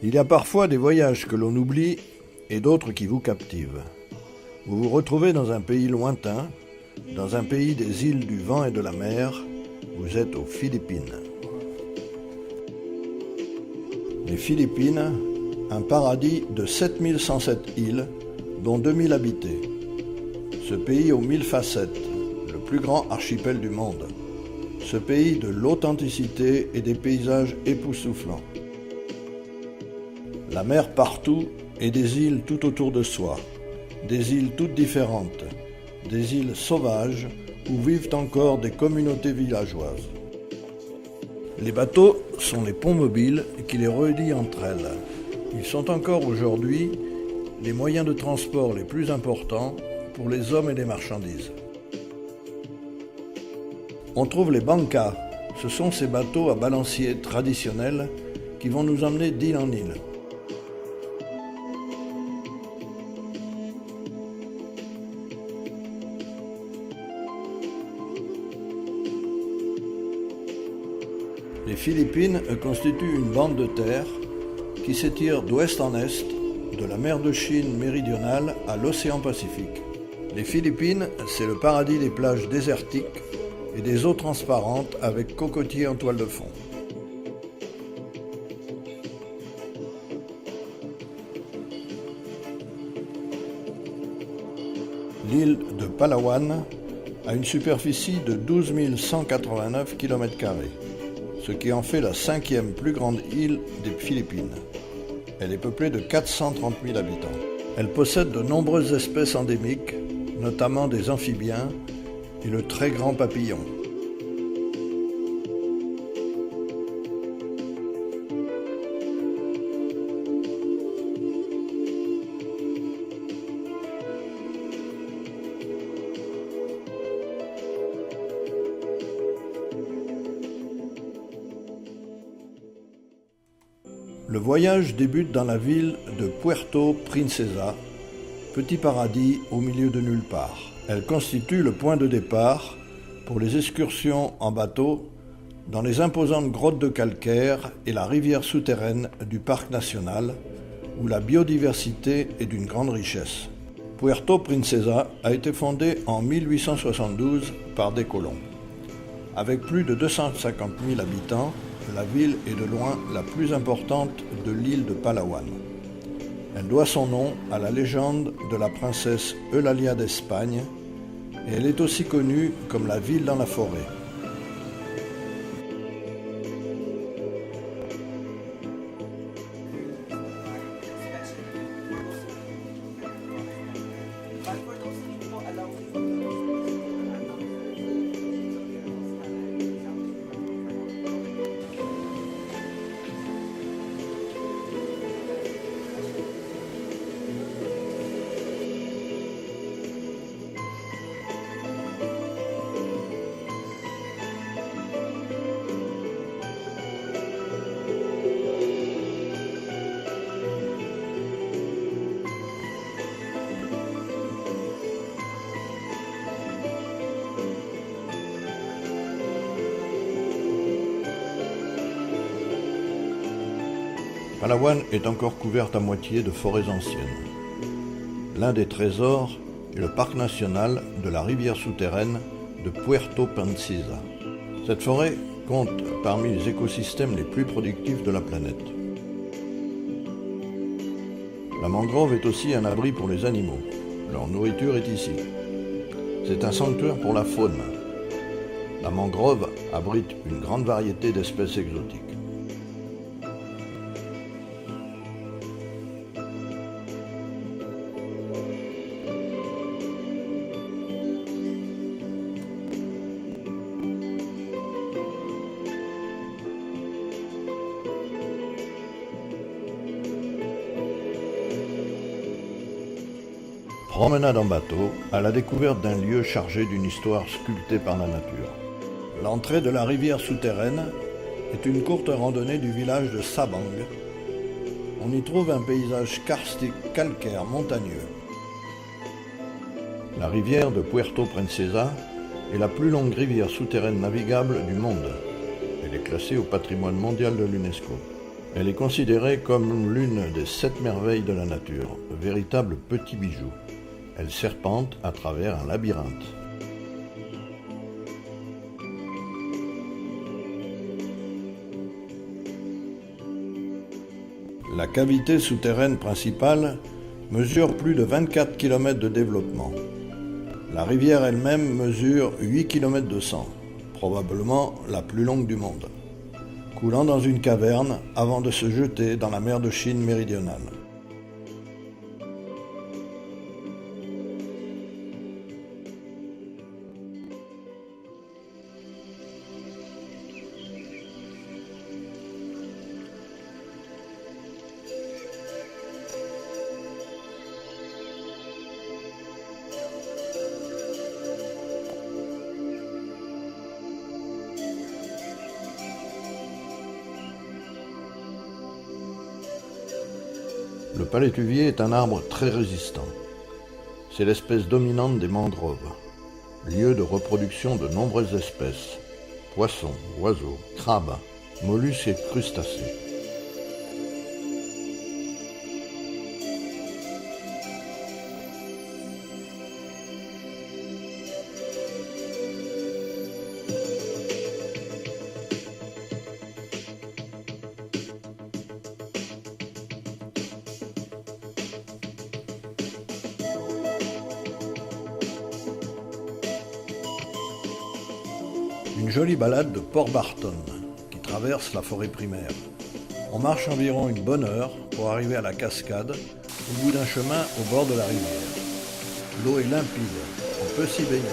Il y a parfois des voyages que l'on oublie et d'autres qui vous captivent. Vous vous retrouvez dans un pays lointain, dans un pays des îles du vent et de la mer. Vous êtes aux Philippines. Les Philippines, un paradis de 7107 îles, dont 2000 habités. Ce pays aux 1000 facettes, le plus grand archipel du monde. Ce pays de l'authenticité et des paysages époustouflants. La mer partout et des îles tout autour de soi. Des îles toutes différentes. Des îles sauvages où vivent encore des communautés villageoises. Les bateaux sont les ponts mobiles qui les relient entre elles. Ils sont encore aujourd'hui les moyens de transport les plus importants pour les hommes et les marchandises. On trouve les bankas, ce sont ces bateaux à balancier traditionnels qui vont nous emmener d'île en île. Les Philippines constituent une bande de terre qui s'étire d'ouest en est, de la mer de Chine méridionale à l'océan Pacifique. Les Philippines, c'est le paradis des plages désertiques et des eaux transparentes avec cocotiers en toile de fond. L'île de Palawan a une superficie de 12 189 km², ce qui en fait la 5e plus grande île des Philippines. Elle est peuplée de 430 000 habitants. Elle possède de nombreuses espèces endémiques, notamment des amphibiens et le très grand papillon. Le voyage débute dans la ville de Puerto Princesa, petit paradis au milieu de nulle part. Elle constitue le point de départ pour les excursions en bateau dans les imposantes grottes de calcaire et la rivière souterraine du parc national, où la biodiversité est d'une grande richesse. Puerto Princesa a été fondée en 1872 par des colons. Avec plus de 250 000 habitants, la ville est de loin la plus importante de l'île de Palawan. Elle doit son nom à la légende de la princesse Eulalia d'Espagne et elle est aussi connue comme la ville dans la forêt. Palawan est encore couverte à moitié de forêts anciennes. L'un des trésors est le parc national de la rivière souterraine de Puerto Princesa. Cette forêt compte parmi les écosystèmes les plus productifs de la planète. La mangrove est aussi un abri pour les animaux. Leur nourriture est ici. C'est un sanctuaire pour la faune. La mangrove abrite une grande variété d'espèces exotiques. Promenade en bateau à la découverte d'un lieu chargé d'une histoire sculptée par la nature. L'entrée de la rivière souterraine est une courte randonnée du village de Sabang. On y trouve un paysage karstique calcaire montagneux. La rivière de Puerto Princesa est la plus longue rivière souterraine navigable du monde. Elle est classée au patrimoine mondial de l'UNESCO. Elle est considérée comme l'une des 7 merveilles de la nature, véritable petit bijou. Elle serpente à travers un labyrinthe. La cavité souterraine principale mesure plus de 24 km de développement. La rivière elle-même mesure 8 km de sang, probablement la plus longue du monde, coulant dans une caverne avant de se jeter dans la mer de Chine méridionale. Le palétuvier est un arbre très résistant. C'est l'espèce dominante des mangroves, lieu de reproduction de nombreuses espèces, poissons, oiseaux, crabes, mollusques et crustacés. Une jolie balade de Port Barton qui traverse la forêt primaire. On marche environ une bonne heure pour arriver à la cascade au bout d'un chemin au bord de la rivière. L'eau est limpide, on peut s'y baigner.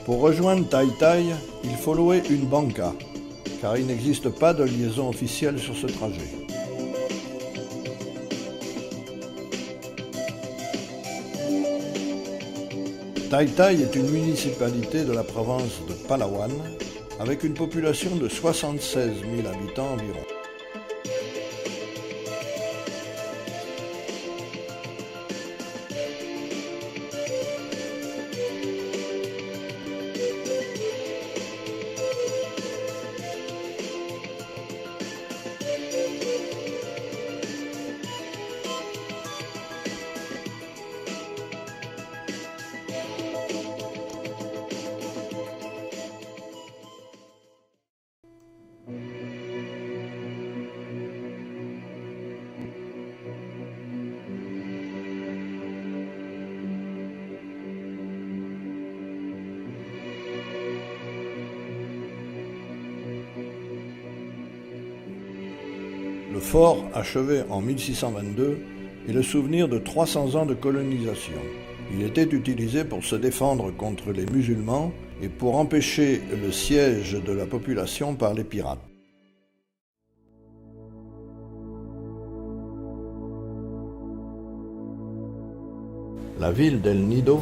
Pour rejoindre Tai Tai, il faut louer une banca, car il n'existe pas de liaison officielle sur ce trajet. Tai Tai est une municipalité de la province de Palawan, avec une population de 76 000 habitants environ. Le fort, achevé en 1622, est le souvenir de 300 ans de colonisation. Il était utilisé pour se défendre contre les musulmans et pour empêcher le siège de la population par les pirates. La ville d'El Nido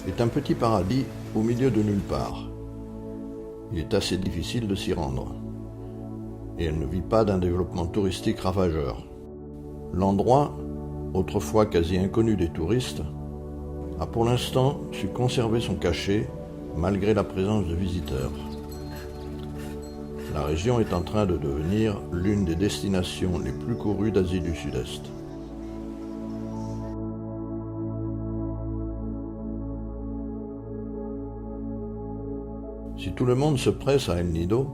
est un petit paradis au milieu de nulle part. Il est assez difficile de s'y rendre. Et elle ne vit pas d'un développement touristique ravageur. L'endroit, autrefois quasi inconnu des touristes, a pour l'instant su conserver son cachet malgré la présence de visiteurs. La région est en train de devenir l'une des destinations les plus courues d'Asie du Sud-Est. Si tout le monde se presse à El Nido,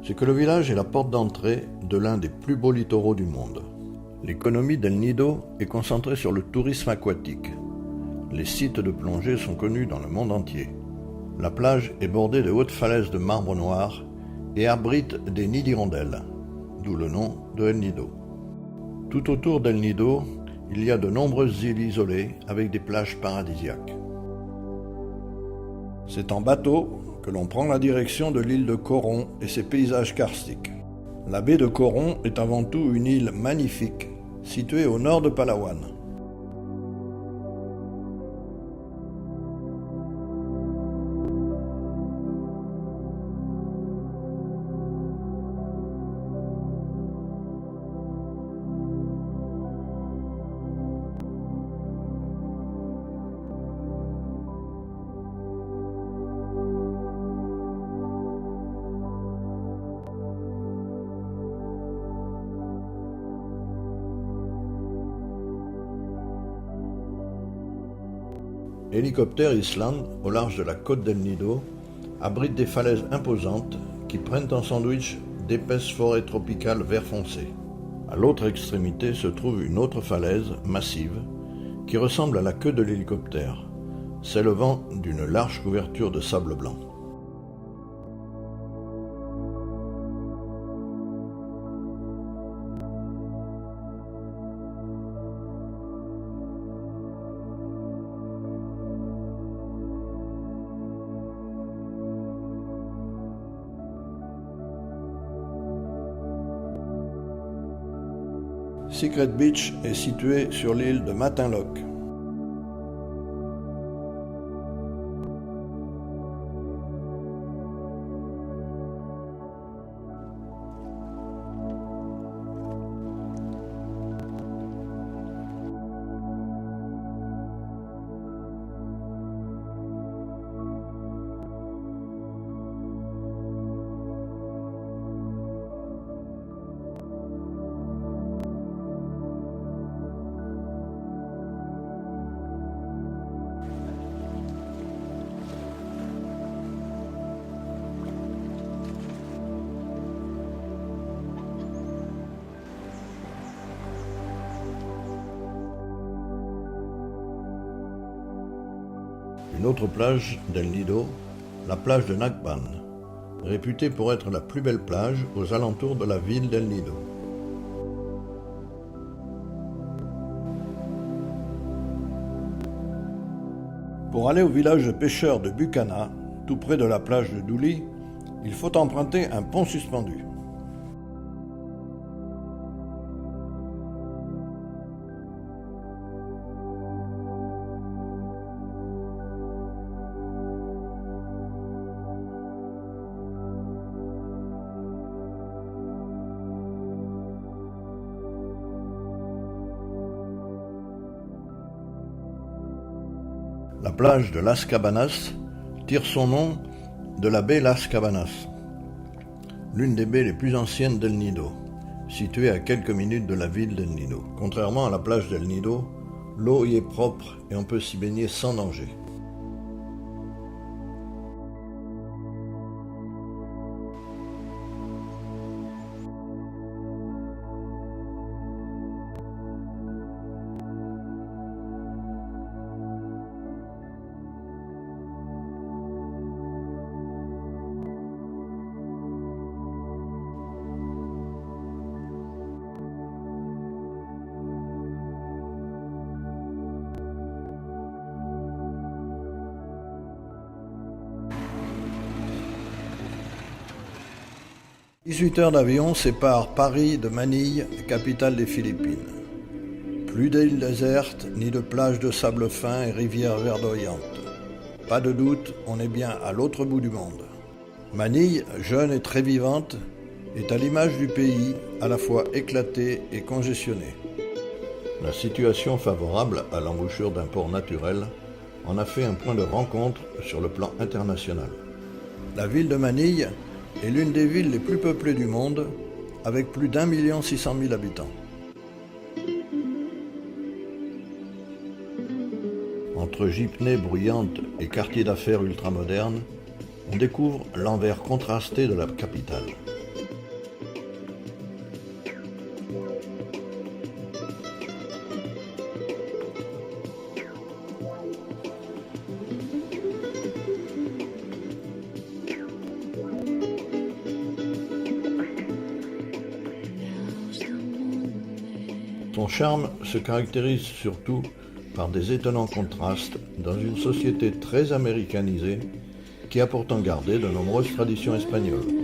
c'est que le village est la porte d'entrée de l'un des plus beaux littoraux du monde. L'économie d'El Nido est concentrée sur le tourisme aquatique. Les sites de plongée sont connus dans le monde entier. La plage est bordée de hautes falaises de marbre noir et abrite des nids d'hirondelles, d'où le nom de El Nido. Tout autour d'El Nido, il y a de nombreuses îles isolées avec des plages paradisiaques. C'est en bateau que l'on prend la direction de l'île de Coron et ses paysages karstiques. La baie de Coron est avant tout une île magnifique, située au nord de Palawan. Helicopter Island, au large de la côte d'El Nido, abrite des falaises imposantes qui prennent en sandwich d'épaisses forêts tropicales vert foncé. À l'autre extrémité se trouve une autre falaise massive qui ressemble à la queue de l'hélicoptère, s'élevant d'une large couverture de sable blanc. Secret Beach est situé sur l'île de Matinlock. Une autre plage d'El Nido, la plage de Nagban, réputée pour être la plus belle plage aux alentours de la ville d'El Nido. Pour aller au village de pêcheurs de Bucana, tout près de la plage de Douli, il faut emprunter un pont suspendu. La plage de Las Cabanas tire son nom de la baie Las Cabanas, l'une des baies les plus anciennes d'El Nido, située à quelques minutes de la ville d'El Nido. Contrairement à la plage d'El Nido, l'eau y est propre et on peut s'y baigner sans danger. « 18 heures d'avion séparent Paris de Manille, capitale des Philippines. Plus d'îles désertes, ni de plages de sable fin et rivières verdoyantes. Pas de doute, on est bien à l'autre bout du monde. Manille, jeune et très vivante, est à l'image du pays, à la fois éclatée et congestionnée. La situation favorable à l'embouchure d'un port naturel en a fait un point de rencontre sur le plan international. La ville de Manille est l'une des villes les plus peuplées du monde, avec plus d'1 600 000 habitants. Entre jeepneys bruyantes et quartiers d'affaires ultramodernes, on découvre l'envers contrasté de la capitale. Son charme se caractérise surtout par des étonnants contrastes dans une société très américanisée qui a pourtant gardé de nombreuses traditions espagnoles.